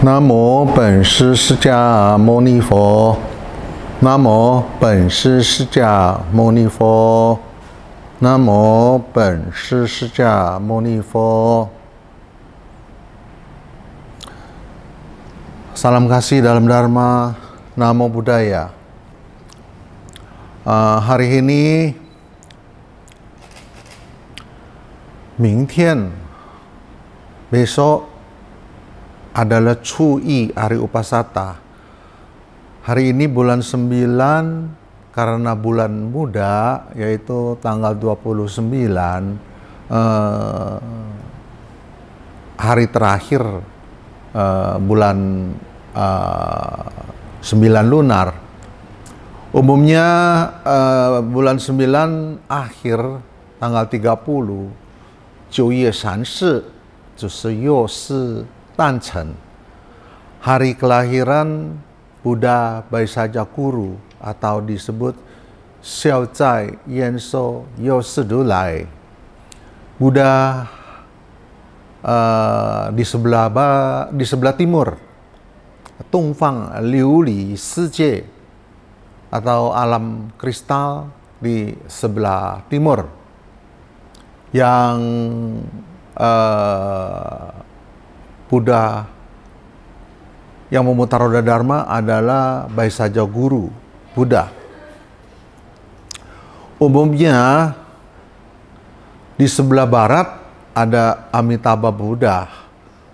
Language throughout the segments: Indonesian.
南无本师释迦牟尼佛。南无本师释迦牟尼佛。南无本师释迦牟尼佛。Salam kasih dalam Dharma, Namo Buddhaya. Hari ini, 明天, besok adalah Cui Hari Upasata. Hari ini bulan 9 karena bulan muda, yaitu tanggal 29, hari terakhir bulan 9 lunar. Umumnya bulan 9 akhir tanggal 30, 9月30就是又是诞辰, hari kelahiran Buddha Baisajaguru atau disebut Xiao Zai Yan Shou Yo Si Du Lai. Buddha di sebelah timur, Tongfang Liu Li Si Jie atau alam kristal di sebelah timur, yang Buddha yang memutar roda Dharma adalah Baisajaguru Buddha. Umumnya di sebelah barat ada Amitabha Buddha,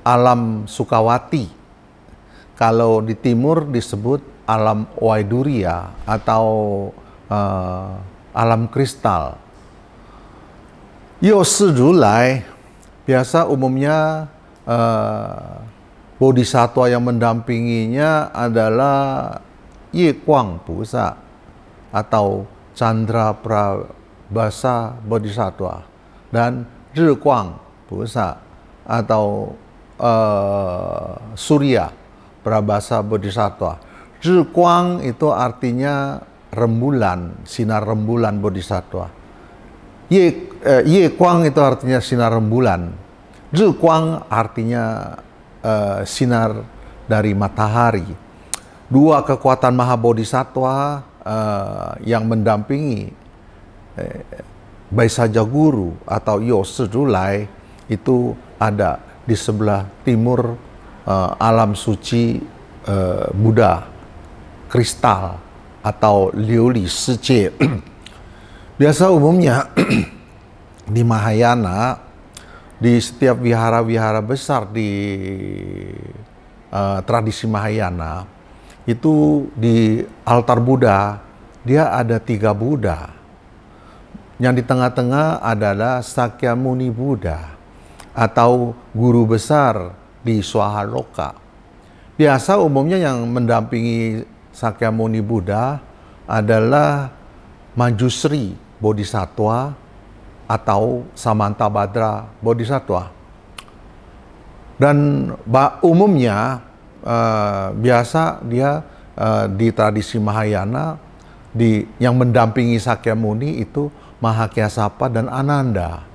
alam Sukawati. Kalau di timur disebut alam Waiduria atau alam kristal. Yo Si Du Lai biasa umumnya bodhisattva yang mendampinginya adalah Ye Guang Pusa atau Chandra Prabhasa Bodhisattva dan Zhi Guang Pusa atau Surya Prabhasa Bodhisattva. Zhi Guang itu artinya rembulan, sinar rembulan Bodhisattva. Ye Guang itu artinya sinar rembulan. Zhi Guang artinya sinar dari matahari. Dua kekuatan Mahabodhisattva yang mendampingi Baisajaguru atau Yo Si Du Lai itu ada di sebelah timur alam suci Buddha kristal atau Liu Li Si Jie. Biasa umumnya di Mahayana, di setiap wihara-wihara besar di tradisi Mahayana, itu di altar Buddha, dia ada 3 Buddha. Yang di tengah-tengah adalah Sakyamuni Buddha atau guru besar di Swahaloka. Biasa umumnya yang mendampingi Sakyamuni Buddha adalah Manjusri Bodhisattva atau Samantabhadra Bodhisattva. Dan umumnya biasa dia di tradisi Mahayana yang mendampingi Sakyamuni itu Mahakyasapa dan Ananda.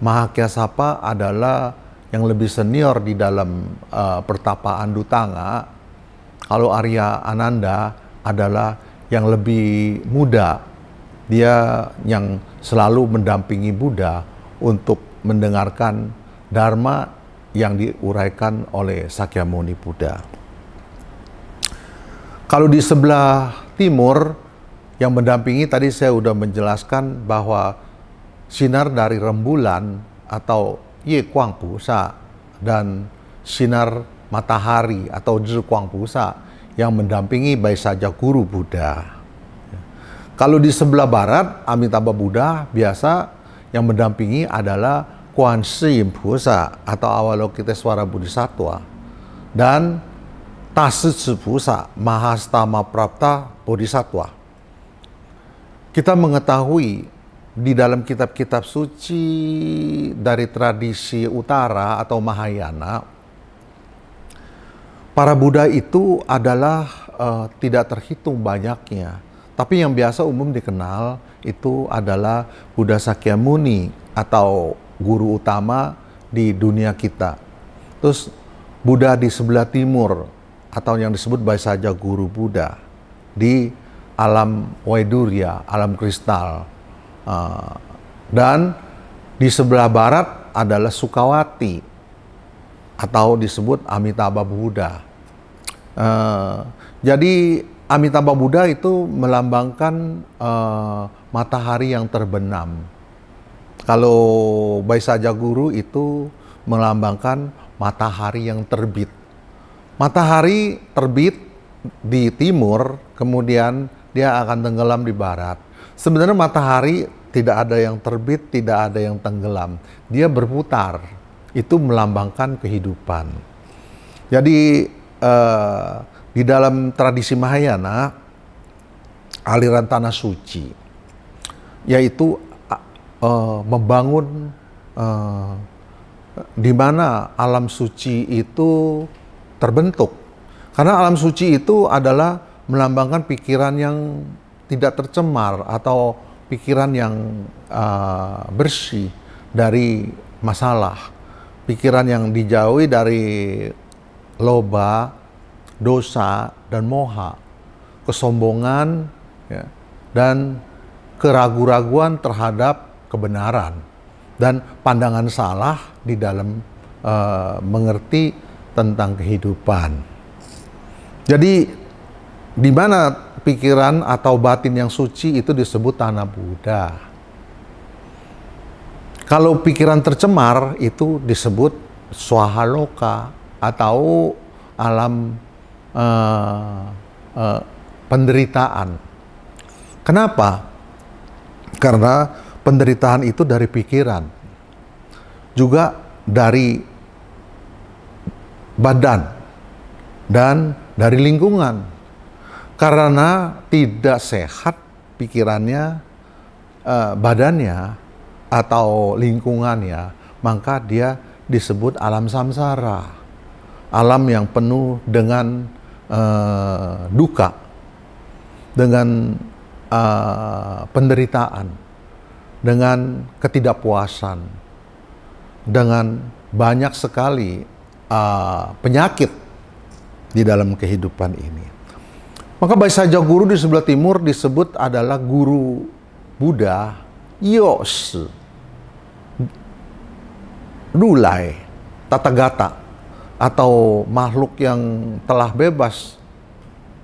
Mahakyasapa adalah yang lebih senior di dalam pertapaan Dutanga. Kalau Arya Ananda adalah yang lebih muda. Dia yang selalu mendampingi Buddha untuk mendengarkan Dharma yang diuraikan oleh Sakyamuni Buddha. Kalau di sebelah timur yang mendampingi, tadi saya sudah menjelaskan bahwa sinar dari rembulan atau Ye Guang Pusa dan sinar matahari atau Zhi Guang Pusa yang mendampingi Baisajaguru Buddha. Kalau di sebelah barat, Amitabha Buddha biasa yang mendampingi adalah Kuan Yin Pusa atau Avalokitesvara Bodhisattva dan Tasitsu Pusa, Mahastama Prapta Bodhisattva. Kita mengetahui di dalam kitab-kitab suci dari tradisi utara atau Mahayana, para Buddha itu adalah tidak terhitung banyaknya. Tapi yang biasa umum dikenal itu adalah Buddha Sakyamuni atau guru utama di dunia kita. Terus Buddha di sebelah timur atau yang disebut Baisaja Guru Buddha di alam Waidurya, alam kristal. Dan di sebelah barat adalah Sukawati atau disebut Amitabha Buddha. Jadi Amitabha Buddha itu melambangkan matahari yang terbenam. Kalau Baisaja Guru itu melambangkan matahari yang terbit. Matahari terbit di timur, kemudian dia akan tenggelam di barat. Sebenarnya matahari tidak ada yang terbit, tidak ada yang tenggelam. Dia berputar. Itu melambangkan kehidupan. Jadi di dalam tradisi Mahayana, aliran tanah suci, yaitu membangun di mana alam suci itu terbentuk. Karena alam suci itu adalah melambangkan pikiran yang tidak tercemar atau pikiran yang bersih dari masalah. Pikiran yang dijauhi dari loba, dosa, dan moha, kesombongan, ya, dan keraguan-raguan terhadap kebenaran, dan pandangan salah di dalam mengerti tentang kehidupan. Jadi di mana pikiran atau batin yang suci itu disebut tanah Buddha. Kalau pikiran tercemar itu disebut swahaloka atau alam penderitaan. Kenapa? Karena penderitaan itu dari pikiran, juga dari badan, dan dari lingkungan. Karena tidak sehat pikirannya, badannya, atau lingkungannya, maka dia disebut alam samsara. Alam yang penuh dengan duka, dengan penderitaan, dengan ketidakpuasan, dengan banyak sekali penyakit di dalam kehidupan ini. Maka Baisaja Guru di sebelah timur disebut adalah guru Buddha, Yos, Rulai, Tathagata, atau makhluk yang telah bebas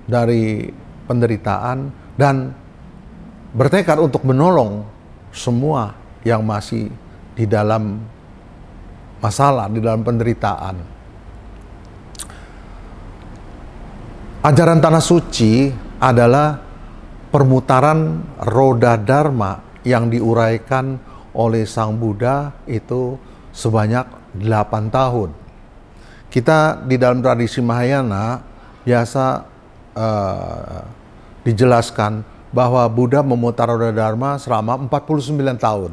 dari penderitaan dan bertekad untuk menolong semua yang masih di dalam masalah, di dalam penderitaan. Ajaran tanah suci adalah permutaran roda dharma yang diuraikan oleh Sang Buddha itu sebanyak 8 tahun. Kita di dalam tradisi Mahayana biasa dijelaskan bahwa Buddha memutar roda dharma selama 49 tahun.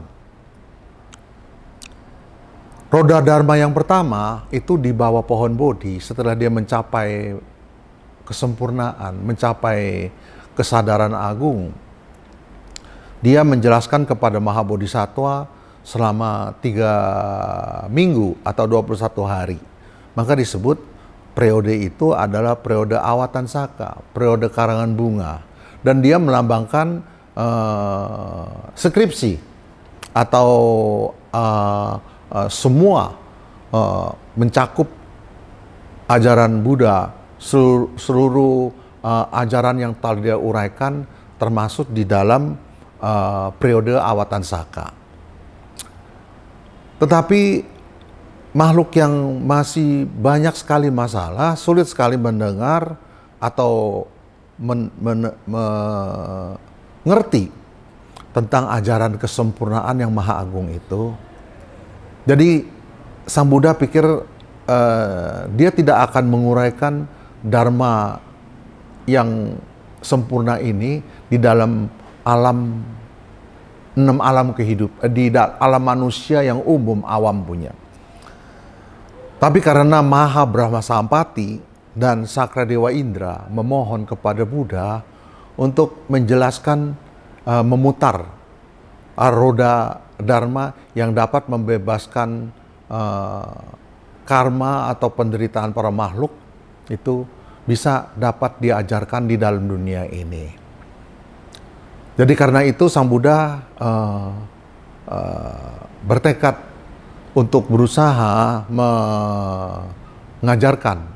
Roda dharma yang pertama itu di bawah pohon Bodhi setelah dia mencapai kesempurnaan, mencapai kesadaran agung. Dia menjelaskan kepada Mahabodhisattva selama 3 minggu atau 21 hari. Maka disebut periode itu adalah periode Awatansaka, periode karangan bunga. Dan dia melambangkan skripsi atau semua mencakup ajaran Buddha, seluruh ajaran yang telah dia uraikan termasuk di dalam periode Awatansaka. Tetapi makhluk yang masih banyak sekali masalah, sulit sekali mendengar atau mengerti tentang ajaran kesempurnaan yang maha agung itu. Jadi Sang Buddha pikir dia tidak akan menguraikan dharma yang sempurna ini di dalam alam 6 alam kehidupan, di alam manusia yang umum awam punya. Tapi karena Maha Brahma Sampati dan Sakra Dewa Indra memohon kepada Buddha untuk menjelaskan, memutar roda dharma yang dapat membebaskan karma atau penderitaan para makhluk itu bisa dapat diajarkan di dalam dunia ini. Jadi karena itu Sang Buddha bertekad untuk berusaha mengajarkan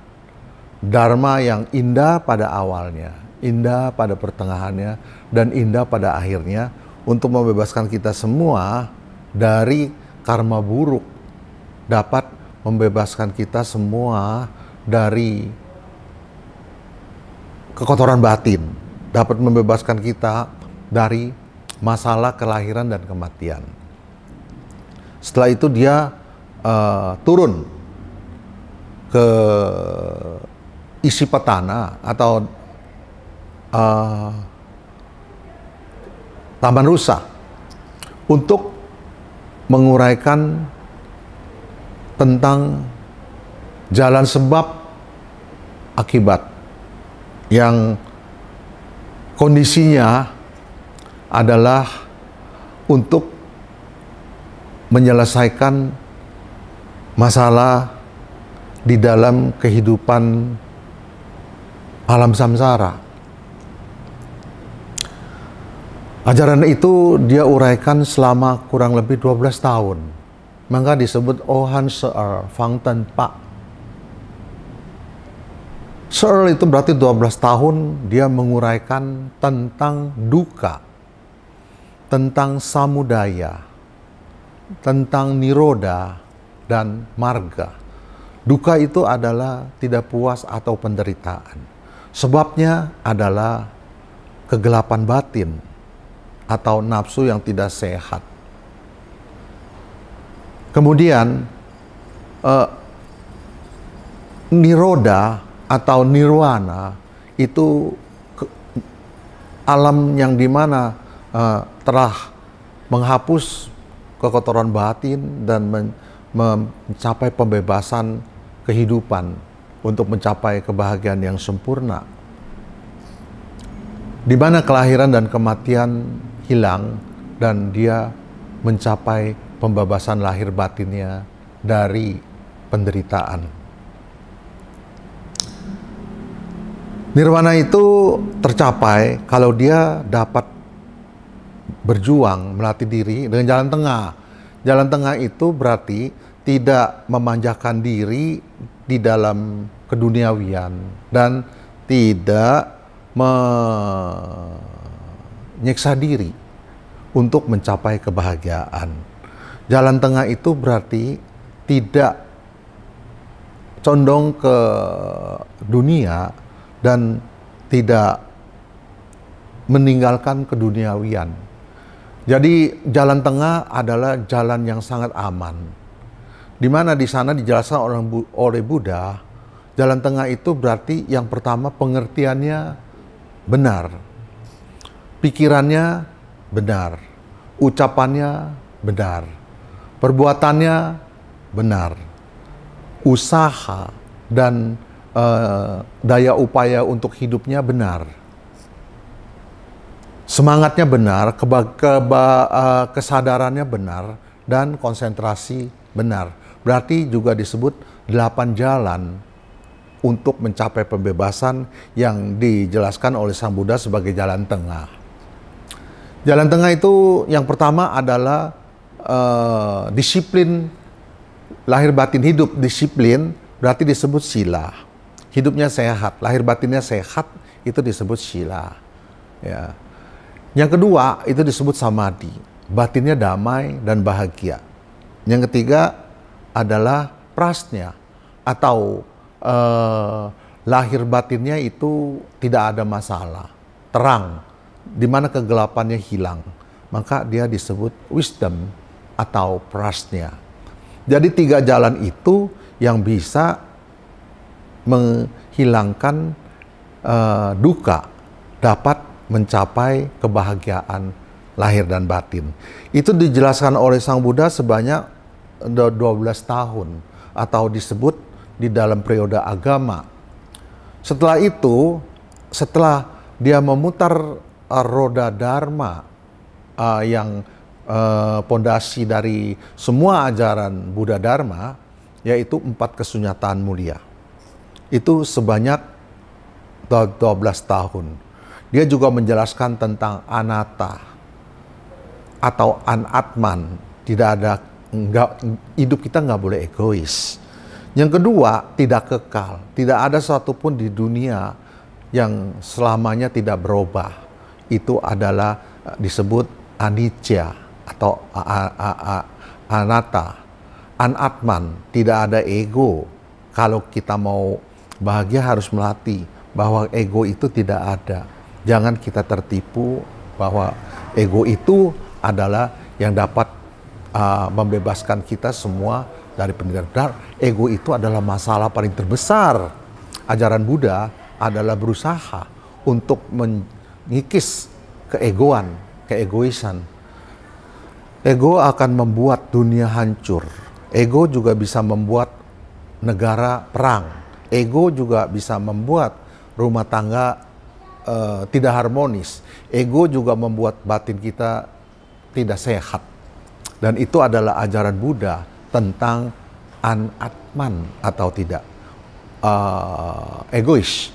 dharma yang indah pada awalnya, indah pada pertengahannya, dan indah pada akhirnya, untuk membebaskan kita semua dari karma buruk, dapat membebaskan kita semua dari kekotoran batin, dapat membebaskan kita dari masalah kelahiran dan kematian. Setelah itu dia turun ke Isipatana atau Taman Rusa untuk menguraikan tentang jalan sebab akibat yang kondisinya adalah untuk menyelesaikan masalah di dalam kehidupan alam samsara. Ajaran itu dia uraikan selama kurang lebih 12 tahun. Maka disebut Ohan Seer Fang Ten Pa. Seer itu berarti 12 tahun dia menguraikan tentang duka, tentang samudaya, tentang niroda, dan marga. Duka itu adalah tidak puas atau penderitaan. Sebabnya adalah kegelapan batin atau nafsu yang tidak sehat. Kemudian niroda atau nirwana itu alam yang dimana telah menghapus kekotoran batin dan mencapai pembebasan kehidupan untuk mencapai kebahagiaan yang sempurna, di mana kelahiran dan kematian hilang dan dia mencapai pembebasan lahir batinnya dari penderitaan. Nirwana itu tercapai kalau dia dapat berjuang, melatih diri dengan jalan tengah. Jalan tengah itu berarti tidak memanjakan diri di dalam keduniawian dan tidak menyiksa diri untuk mencapai kebahagiaan. Jalan tengah itu berarti tidak condong ke dunia dan tidak meninggalkan keduniawian. Jadi jalan tengah adalah jalan yang sangat aman. Di mana di sana dijelaskan oleh Buddha, jalan tengah itu berarti yang pertama pengertiannya benar, pikirannya benar, ucapannya benar, perbuatannya benar, usaha dan daya upaya untuk hidupnya benar, semangatnya benar, kesadarannya benar, dan konsentrasi benar. Berarti juga disebut 8 jalan untuk mencapai pembebasan yang dijelaskan oleh Sang Buddha sebagai jalan tengah. Jalan tengah itu yang pertama adalah disiplin lahir batin hidup. Disiplin berarti disebut sila. Hidupnya sehat, lahir batinnya sehat, itu disebut sila. Ya. Yang kedua itu disebut samadhi, batinnya damai dan bahagia. Yang ketiga adalah prasnya atau lahir batinnya itu tidak ada masalah, terang, di mana kegelapannya hilang. Maka dia disebut wisdom atau prasnya. Jadi 3 jalan itu yang bisa menghilangkan duka, dapat mencapai kebahagiaan lahir dan batin. Itu dijelaskan oleh Sang Buddha sebanyak 12 tahun atau disebut di dalam periode agama. Setelah itu, setelah dia memutar roda dharma yang pondasi dari semua ajaran Buddha Dharma, yaitu 4 kesunyataan mulia. Itu sebanyak 12 tahun. Dia juga menjelaskan tentang anatta atau anatman. Tidak ada, hidup kita nggak boleh egois. Yang kedua, tidak kekal. Tidak ada satupun di dunia yang selamanya tidak berubah. Itu adalah disebut anicca atau anatta. Anatman, tidak ada ego. Kalau kita mau bahagia harus melatih bahwa ego itu tidak ada. Jangan kita tertipu bahwa ego itu adalah yang dapat membebaskan kita semua dari penderitaan. Ego itu adalah masalah paling terbesar. Ajaran Buddha adalah berusaha untuk mengikis keegoan, keegoisan. Ego akan membuat dunia hancur. Ego juga bisa membuat negara perang. Ego juga bisa membuat rumah tangga tidak harmonis. Ego juga membuat batin kita tidak sehat. Dan itu adalah ajaran Buddha tentang anatman atau tidak egois.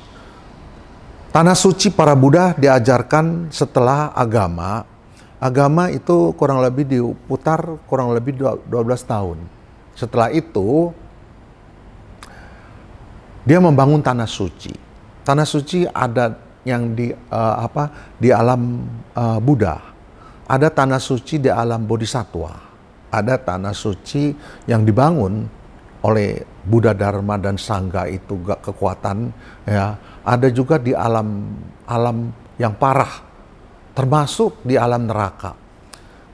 Tanah suci para Buddha diajarkan setelah agama. Agama itu kurang lebih diputar kurang lebih 12 tahun. Setelah itu dia membangun tanah suci. Tanah suci ada yang di alam Buddha. Ada tanah suci di alam Bodhisattva. Ada tanah suci yang dibangun oleh Buddha, Dharma, dan Sangha itu kekuatan. Ya, ada juga di alam yang parah, termasuk di alam neraka.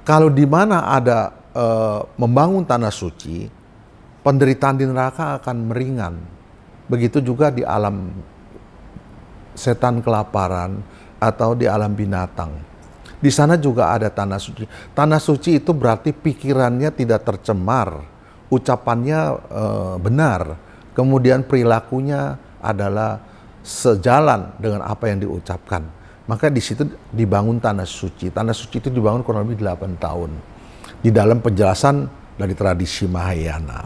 Kalau di mana ada membangun tanah suci, penderitaan di neraka akan meringan. Begitu juga di alam setan kelaparan atau di alam binatang. Di sana juga ada tanah suci. Tanah suci itu berarti pikirannya tidak tercemar, ucapannya benar, kemudian perilakunya adalah sejalan dengan apa yang diucapkan. Maka di situ dibangun tanah suci. Tanah suci itu dibangun kurang lebih 8 tahun. Di dalam penjelasan dari tradisi Mahayana.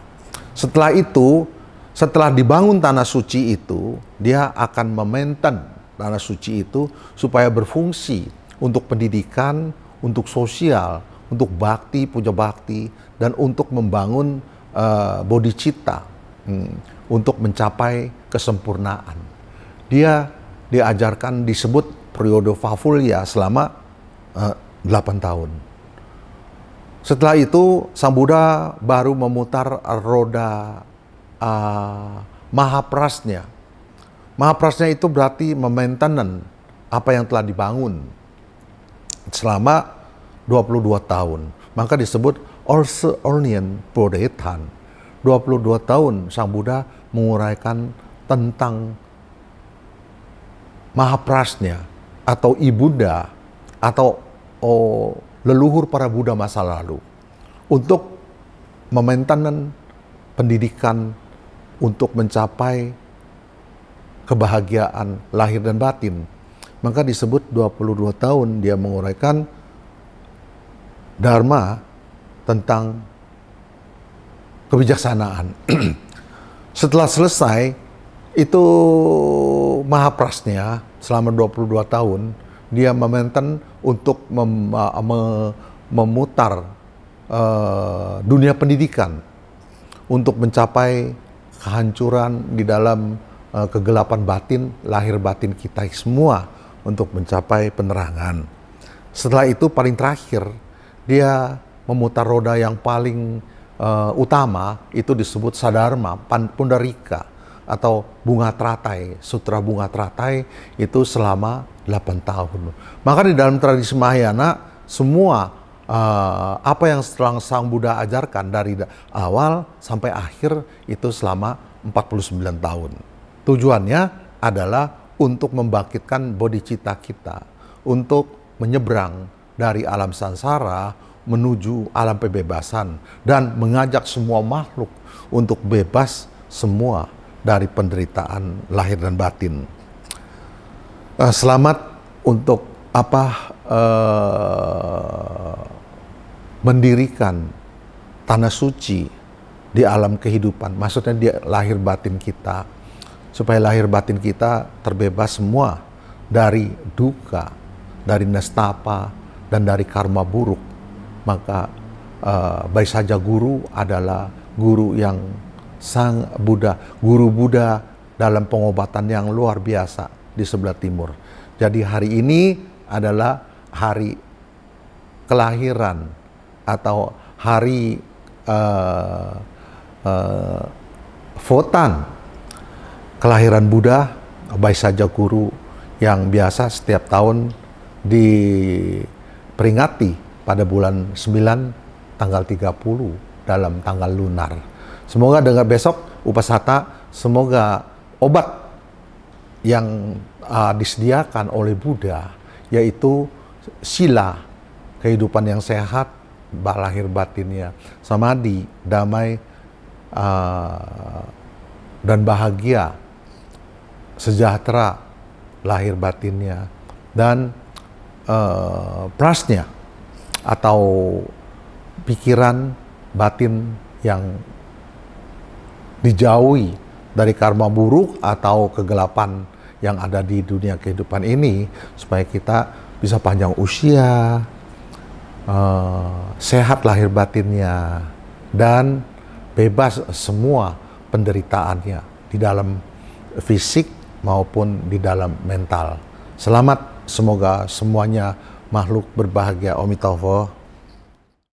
Setelah itu, setelah dibangun tanah suci itu, dia akan memaintain tanah suci itu supaya berfungsi untuk pendidikan, untuk sosial, untuk bakti, puja bakti, dan untuk membangun bodhicitta, untuk mencapai kesempurnaan. Dia diajarkan disebut periode Vafulya selama 8 tahun. Setelah itu, Sang Buddha baru memutar roda Mahaprasnya. Mahaprasnya itu berarti memainten apa yang telah dibangun selama 22 tahun. Maka disebut Ornian Bodhisattva. 22 tahun Sang Buddha menguraikan tentang Mahaprasnya atau ibunda atau leluhur para Buddha masa lalu untuk memainten pendidikan untuk mencapai kebahagiaan lahir dan batin. Maka disebut 22 tahun dia menguraikan Dharma tentang kebijaksanaan. Setelah selesai, itu Mahaprasnya selama 22 tahun, dia memainten untuk memutar dunia pendidikan untuk mencapai kehancuran di dalam kegelapan batin, lahir batin kita semua, untuk mencapai penerangan. Setelah itu paling terakhir, dia memutar roda yang paling utama, itu disebut Sadharma Pundarika atau bunga teratai. Sutra bunga teratai itu selama 8 tahun. Maka di dalam tradisi Mahayana, semua apa yang setelah Sang Buddha ajarkan dari awal sampai akhir itu selama 49 tahun. Tujuannya adalah untuk membangkitkan bodhicitta kita, untuk menyeberang dari alam sansara menuju alam pembebasan dan mengajak semua makhluk untuk bebas semua dari penderitaan lahir dan batin. Selamat untuk mendirikan tanah suci di alam kehidupan. Maksudnya di lahir batin kita, supaya lahir batin kita terbebas semua dari duka, dari nestapa, dan dari karma buruk. Maka baik saja guru adalah guru yang sang Buddha, guru Buddha dalam pengobatan yang luar biasa di sebelah timur. Jadi hari ini adalah hari kelahiran atau hari Votan kelahiran Buddha, baik saja guru yang biasa setiap tahun diperingati pada bulan 9 tanggal 30 dalam tanggal lunar. Semoga dengan besok Upasata, semoga obat yang disediakan oleh Buddha, yaitu sila kehidupan yang sehat, lahir batinnya, samadhi, damai, dan bahagia, sejahtera lahir batinnya, dan prasnya atau pikiran batin yang dijauhi dari karma buruk atau kegelapan yang ada di dunia kehidupan ini, supaya kita bisa panjang usia, sehat lahir batinnya, dan bebas semua penderitaannya di dalam fisik maupun di dalam mental. Selamat, semoga semuanya makhluk berbahagia. Om Tawafo.